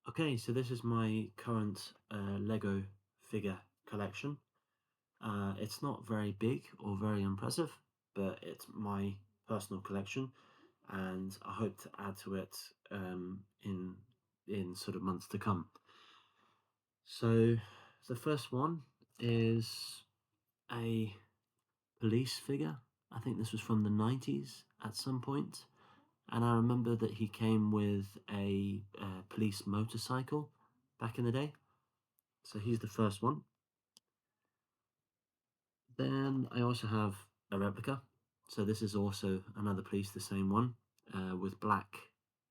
Okay, so this is my current Lego figure collection. It's not very big or very impressive, but it's my personal collection, and I hope to add to it in sort of months to come. So the first one is a police figure. I think this was from the 90s at some point, and I remember that he came with a police motorcycle back in the day. So he's the first one. Then I also have a replica. So this is also another piece, the same one, with black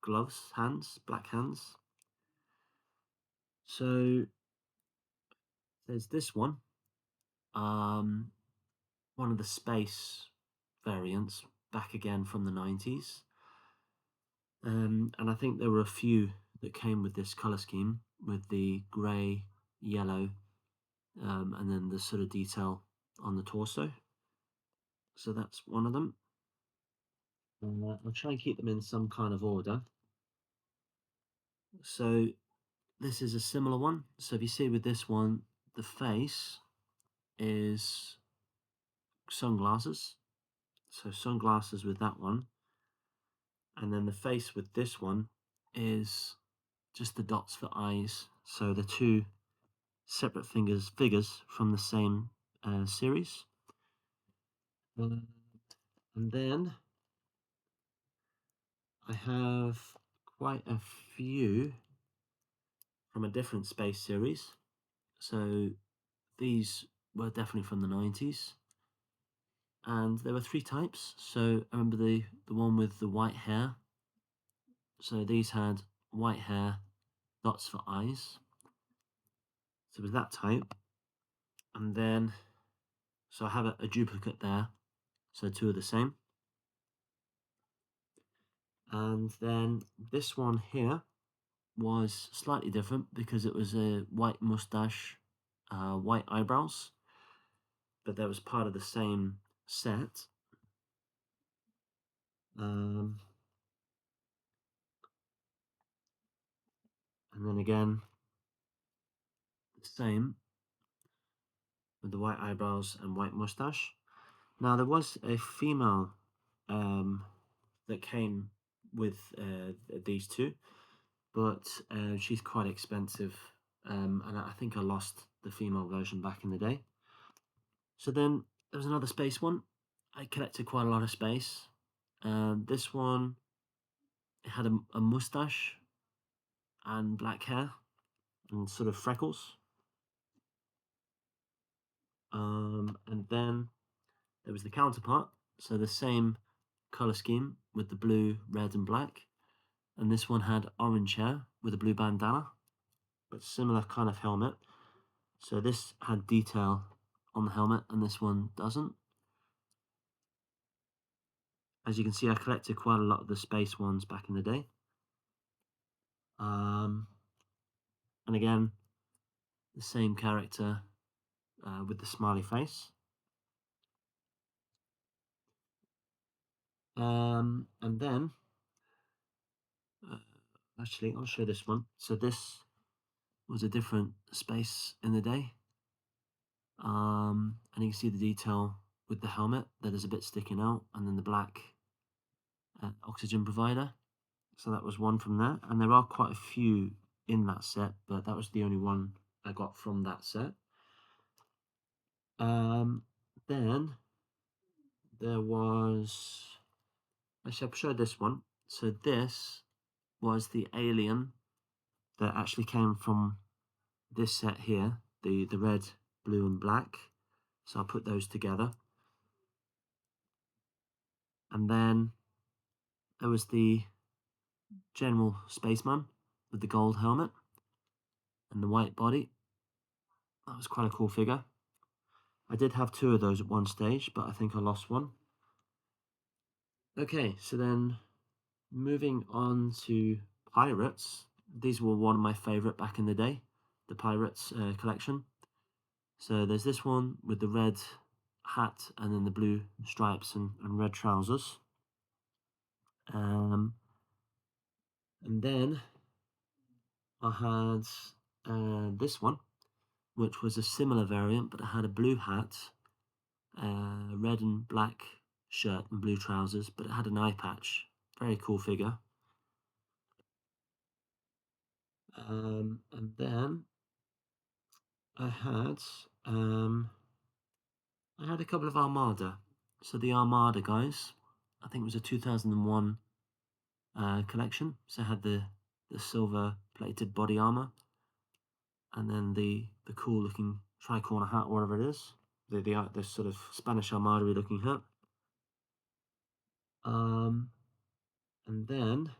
gloves, black hands. So there's this um, one of the space variants, back again from the 90s. And I think there were a few that came with this color scheme, with the grey, yellow, and then the sort of detail on the torso. So that's one of them. I'll try and keep them in some kind of order. So this is a similar one. So if you see with this one, the face is sunglasses. So sunglasses with that one. And then the face with this one is just the dots for eyes. So the two separate figures from the same series. And then I have quite a few from a different space series. So these were definitely from the 90s. And there were three types. So I remember the one with the white hair. So these had white hair, dots for eyes. So it was that type. And then, so I have a duplicate there. So two are the same. And then this one here was slightly different because it was a white mustache, white eyebrows, but that was part of the same set. And then again, the same with the white eyebrows and white mustache. Now there was a female that came with these two, but she's quite expensive, and I think I lost the female version back in the day. So then there was another space one. I collected quite a lot of space. This one, it had a mustache and black hair and sort of freckles. And then there was the counterpart, so the same color scheme with the blue, red, and black. And this one had orange hair with a blue bandana, but similar kind of helmet. So this had detail on the helmet, and this one doesn't. As you can see, I collected quite a lot of the space ones back in the day. And again, the same character with the smiley face. And then, uh, actually, I'll show this one. So this was a different space in the day. And you can see the detail with the helmet that is a bit sticking out, and then the black oxygen provider. So that was one from there, and there are quite a few in that set, but that was the only one I got from that set. Then there was, actually I'll show this one. So this was the alien that actually came from this set here, the red, blue, and black. So I'll put those together. And then there was the general spaceman with the gold helmet and the white body. That was quite a cool figure. I did have two of those at one stage, but I think I lost one. Okay, so then moving on to pirates. These were one of my favorite back in the day, the pirates collection. So there's this one with the red hat and then the blue stripes and red trousers. And then I had this one, which was a similar variant, but it had a blue hat, red and black shirt and blue trousers, but it had an eye patch. Very cool figure. And then I had a couple of Armada. So the Armada guys, I think it was a 2001 collection. So it had the silver plated body armor, and then the cool looking tricorner hat, whatever it is, the sort of Spanish Armada looking hat. And then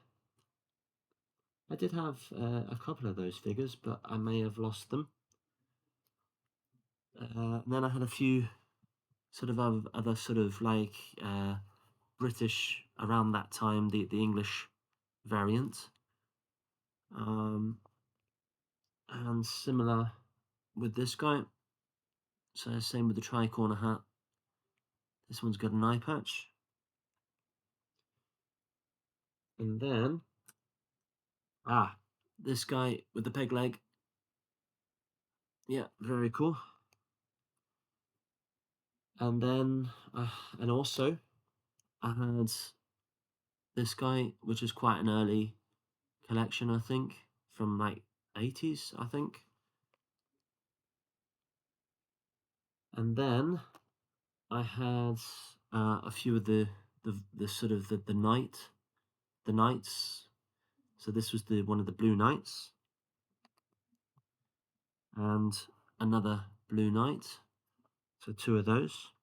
I did have a couple of those figures, but I may have lost them. And then I had a few sort of other sort of like British around that time, the English variant. And similar with this guy. So same with the tricorner hat. This one's got an eye patch. And then this guy with the peg leg. Yeah, very cool. And then and also I had this guy, which is quite an early collection, I think, from like 80s, I think. And then I had a few of the sort of the knights. So this was the one of the blue knights, and another blue knight. So two of those.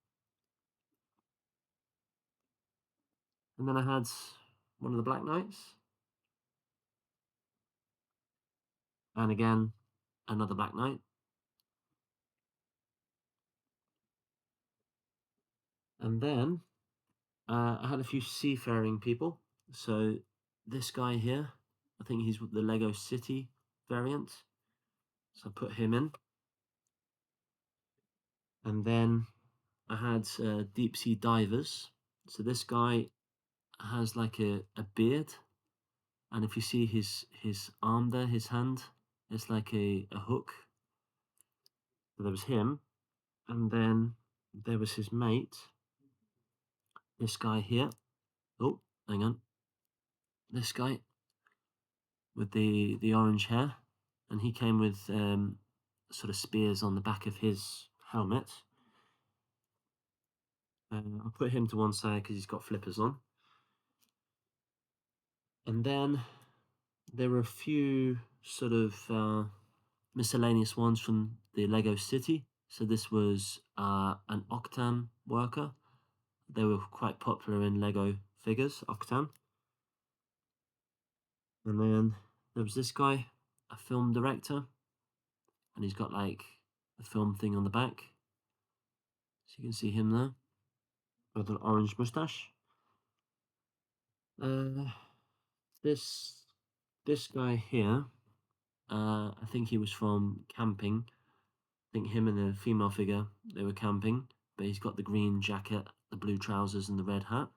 And then I had one of the black knights, and again another black knight. And then I had a few seafaring people. So this guy here, I think he's the Lego City variant. So I put him in. And then I had deep sea divers. So this guy has like a beard, and if you see his arm there, his hand, it's like a hook. So there was him, and then there was his mate, this guy here. Oh, hang on, this guy with the orange hair, and he came with sort of spears on the back of his helmet. I'll put him to one side because he's got flippers on. And then there were a few sort of miscellaneous ones from the Lego City. So this was an Octan worker. They were quite popular in Lego figures, Octan. And then there was this guy, a film director, and he's got like a film thing on the back. So you can see him there with an orange mustache. This this guy here, I think he was from camping. I think him and the female figure, they were camping, but he's got the green jacket, the blue trousers, and the red hat.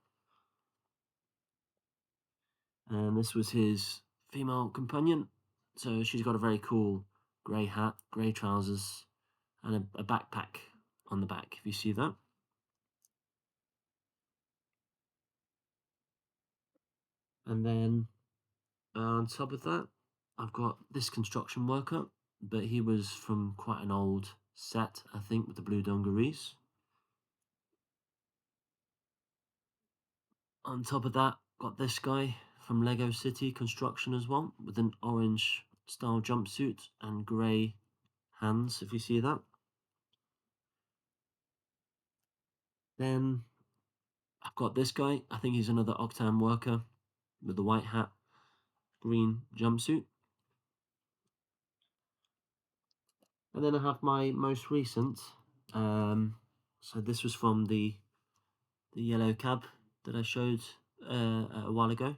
And this was his female companion. So she's got a very cool grey hat, grey trousers, and a backpack on the back, if you see that. And then on top of that, I've got this construction worker, but he was from quite an old set, I think, with the blue dungarees. On top of that, got this guy from Lego City Construction as well, with an orange style jumpsuit and grey hands, if you see that. Then I've got this guy, I think he's another Octan worker with the white hat, green jumpsuit. And then I have my most recent, so this was from the yellow cab that I showed a while ago.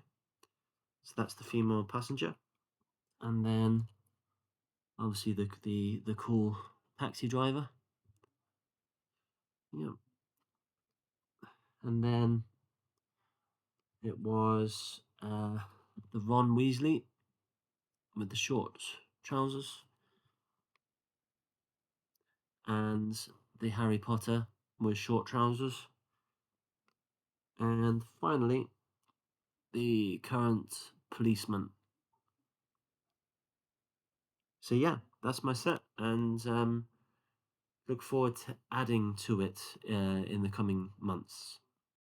So that's the female passenger. And then obviously the cool taxi driver. Yeah. And then it was the Ron Weasley. with the short trousers, and the Harry Potter with short trousers, and finally the current policeman. So yeah, that's my set, and look forward to adding to it in the coming months.